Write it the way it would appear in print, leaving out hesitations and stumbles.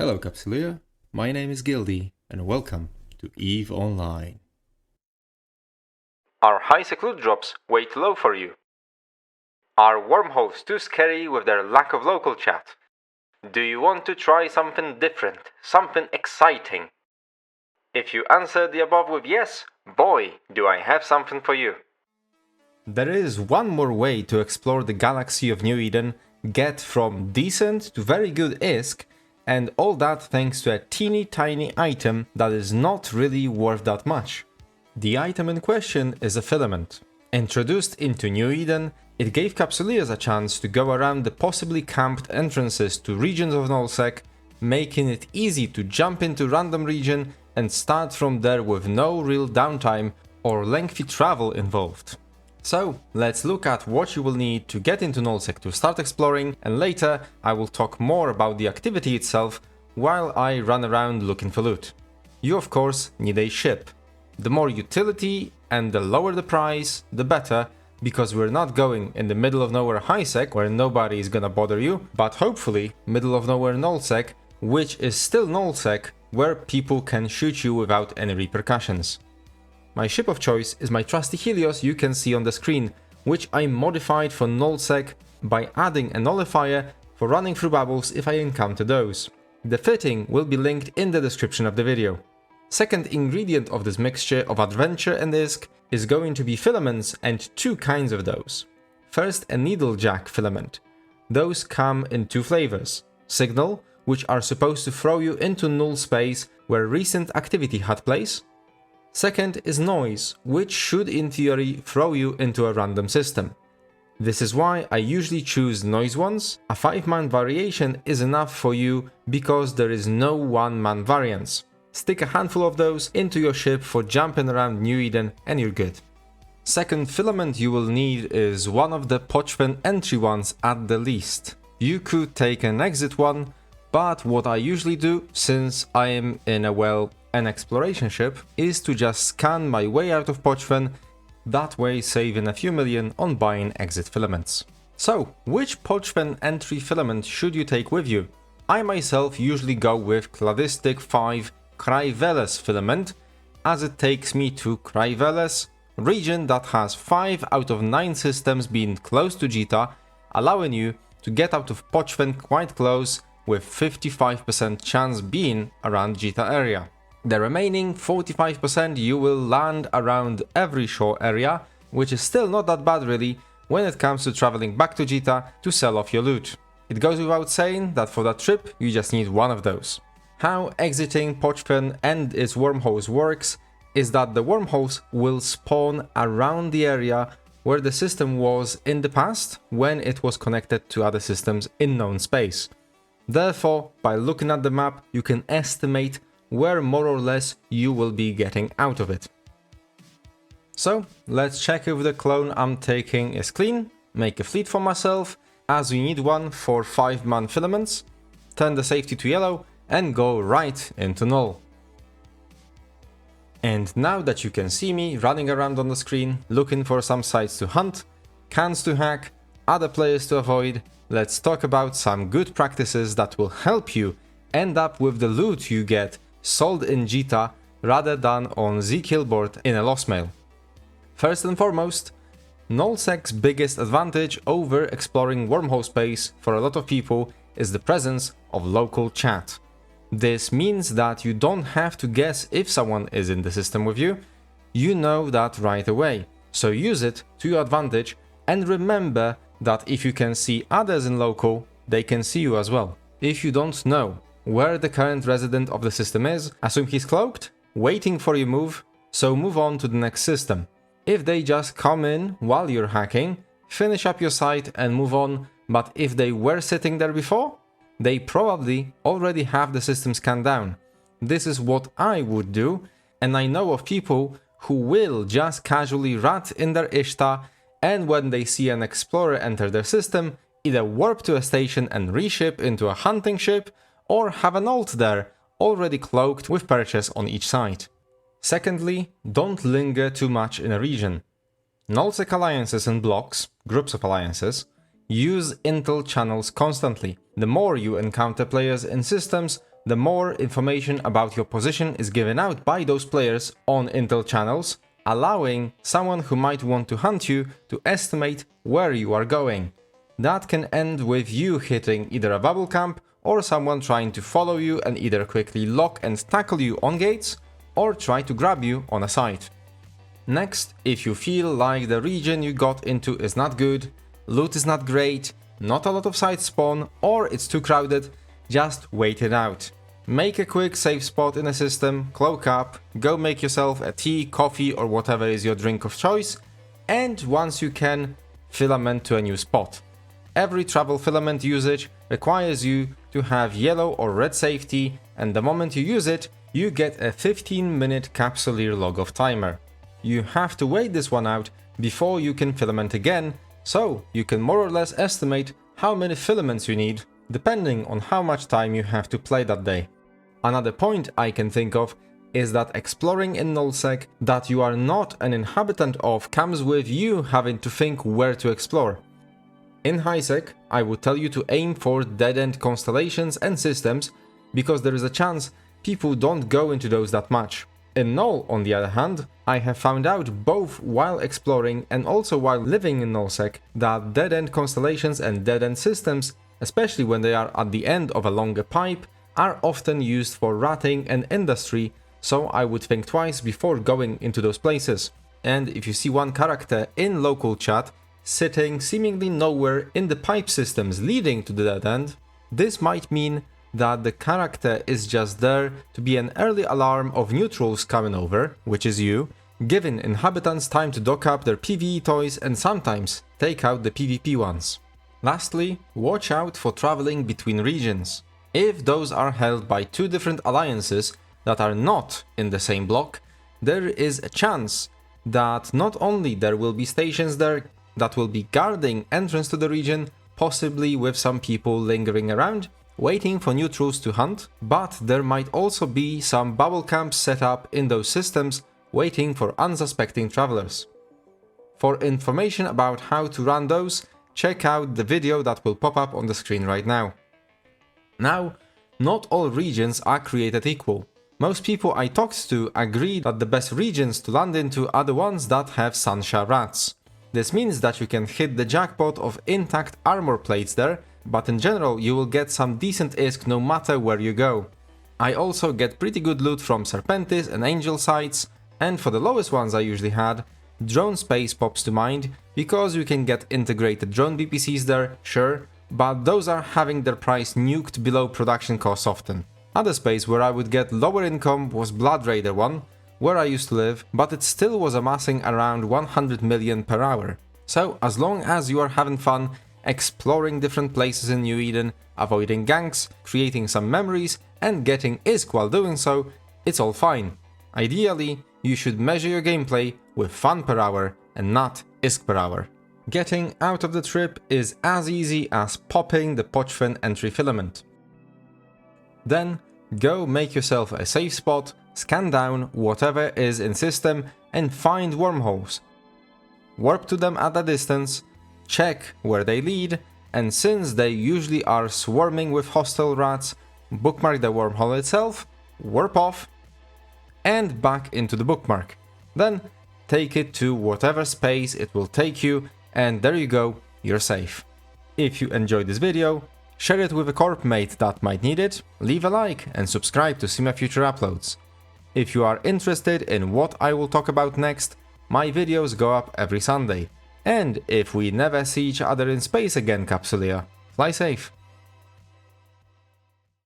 Hello Capsuleer, my name is Gildy and welcome to EVE Online. Are high-sec loot drops way too low for you? Are wormholes too scary with their lack of local chat? Do you want to try something different, something exciting? If you answered the above with yes, boy, do I have something for you. There is one more way to explore the galaxy of New Eden, get from decent to very good ISK, and all that thanks to a teeny tiny item that is not really worth that much. The item in question is a filament. Introduced into New Eden, it gave Capsuleers a chance to go around the possibly camped entrances to regions of NullSec, making it easy to jump into random region and start from there with no real downtime or lengthy travel involved. So, let's look at what you will need to get into NullSec to start exploring, and later I will talk more about the activity itself while I run around looking for loot. You of course need a ship. The more utility and the lower the price, the better, because we're not going in the middle of nowhere high-sec where nobody is gonna bother you, but hopefully middle of nowhere NullSec, which is still NullSec, where people can shoot you without any repercussions. My ship of choice is my trusty Helios you can see on the screen, which I modified for NullSec by adding a nullifier for running through bubbles if I encounter those. The fitting will be linked in the description of the video. Second ingredient of this mixture of adventure and ISK is going to be filaments, and two kinds of those. First, a needlejack filament. Those come in two flavors: signal, which are supposed to throw you into null space where recent activity had place. Second is noise, which should in theory throw you into a random system. This is why I usually choose noise ones. A 5-man variation is enough for you because there is no 1-man variance. Stick a handful of those into your ship for jumping around New Eden and you're good. Second filament you will need is one of the Pochven entry ones at the least. You could take an exit one, but what I usually do, since I am in an exploration ship, is to just scan my way out of Pochven, that way saving a few million on buying exit filaments. So, which Pochven entry filament should you take with you? I myself usually go with Cladistic 5 Kryveles filament, as it takes me to Kryveles, region that has 5 out of 9 systems being close to Jita, allowing you to get out of Pochven quite close, with 55% chance being around Jita area. The remaining 45% you will land around every shore area, which is still not that bad really when it comes to traveling back to Jita to sell off your loot. It goes without saying that for that trip you just need one of those. How exiting Pochven and its wormholes works is that the wormholes will spawn around the area where the system was in the past when it was connected to other systems in known space. Therefore, by looking at the map, you can estimate where more or less you will be getting out of it. So, let's check if the clone I'm taking is clean, make a fleet for myself, as we need one for 5-man filaments, turn the safety to yellow, and go right into null. And now that you can see me running around on the screen, looking for some sites to hunt, cans to hack, other players to avoid, let's talk about some good practices that will help you end up with the loot you get sold in Jita rather than on zKillboard in a lost mail. First and foremost, NullSec's biggest advantage over exploring wormhole space for a lot of people is the presence of local chat. This means that you don't have to guess if someone is in the system with you, you know that right away, so use it to your advantage and remember that if you can see others in local, they can see you as well. If you don't know where the current resident of the system is, assume he's cloaked, waiting for your move, so move on to the next system. If they just come in while you're hacking, finish up your site and move on, but if they were sitting there before, they probably already have the system scanned down. This is what I would do, and I know of people who will just casually rat in their Ishta, and when they see an explorer enter their system, either warp to a station and reship into a hunting ship, or have an alt there, already cloaked with purchase on each side. Secondly, don't linger too much in a region. NullSec alliances and blocks, groups of alliances, use intel channels constantly. The more you encounter players in systems the more information about your position is given out by those players on intel channels, allowing someone who might want to hunt you to estimate where you are going. That can end with you hitting either a bubble camp or someone trying to follow you and either quickly lock and tackle you on gates or try to grab you on a site. Next, if you feel like the region you got into is not good, loot is not great, not a lot of sites spawn, or it's too crowded, just wait it out. Make a quick safe spot in a system, cloak up, go make yourself a tea, coffee or whatever is your drink of choice, and once you can, filament to a new spot. Every travel filament usage requires you to have yellow or red safety, and the moment you use it, you get a 15-minute capsuleer log of timer. You have to wait this one out before you can filament again, so you can more or less estimate how many filaments you need, depending on how much time you have to play that day. Another point I can think of is that exploring in NullSec that you are not an inhabitant of comes with you having to think where to explore. In ISK, I would tell you to aim for dead-end constellations and systems, because there is a chance people don't go into those that much. In Null, on the other hand, I have found out both while exploring and also while living in NullSec that dead-end constellations and dead-end systems, especially when they are at the end of a longer pipe, are often used for ratting and industry, so I would think twice before going into those places. And if you see one character in local chat sitting seemingly nowhere in the pipe systems leading to the dead end, this might mean that the character is just there to be an early alarm of neutrals coming over, which is you, giving inhabitants time to dock up their PvE toys and sometimes take out the PvP ones. Lastly, watch out for traveling between regions. If those are held by two different alliances that are not in the same block, there is a chance that not only there will be stations there that will be guarding entrance to the region, possibly with some people lingering around, waiting for neutrals to hunt, but there might also be some bubble camps set up in those systems waiting for unsuspecting travelers. For information about how to run those, check out the video that will pop up on the screen right now. Now, not all regions are created equal. Most people I talked to agree that the best regions to land into are the ones that have Sansha rats. This means that you can hit the jackpot of intact armor plates there, but in general you will get some decent ISK no matter where you go. I also get pretty good loot from Serpentis and Angel sites, and for the lowest ones I usually had, Drone Space pops to mind, because you can get integrated drone BPCs there, sure, but those are having their price nuked below production costs often. Other space where I would get lower income was Blood Raider 1, where I used to live, but it still was amassing around 100 million per hour. So as long as you are having fun, exploring different places in New Eden, avoiding ganks, creating some memories, and getting ISK while doing so, it's all fine. Ideally, you should measure your gameplay with fun per hour and not ISK per hour. Getting out of the trip is as easy as popping the Pochven entry filament. Then, go make yourself a safe spot, scan down whatever is in system and find wormholes. Warp to them at a distance, check where they lead, and since they usually are swarming with hostile rats, bookmark the wormhole itself, warp off, and back into the bookmark. Then, take it to whatever space it will take you, and there you go, you're safe. If you enjoyed this video, share it with a corp mate that might need it, leave a like and subscribe to see my future uploads. If you are interested in what I will talk about next, my videos go up every Sunday. And if we never see each other in space again, Capsulia, fly safe.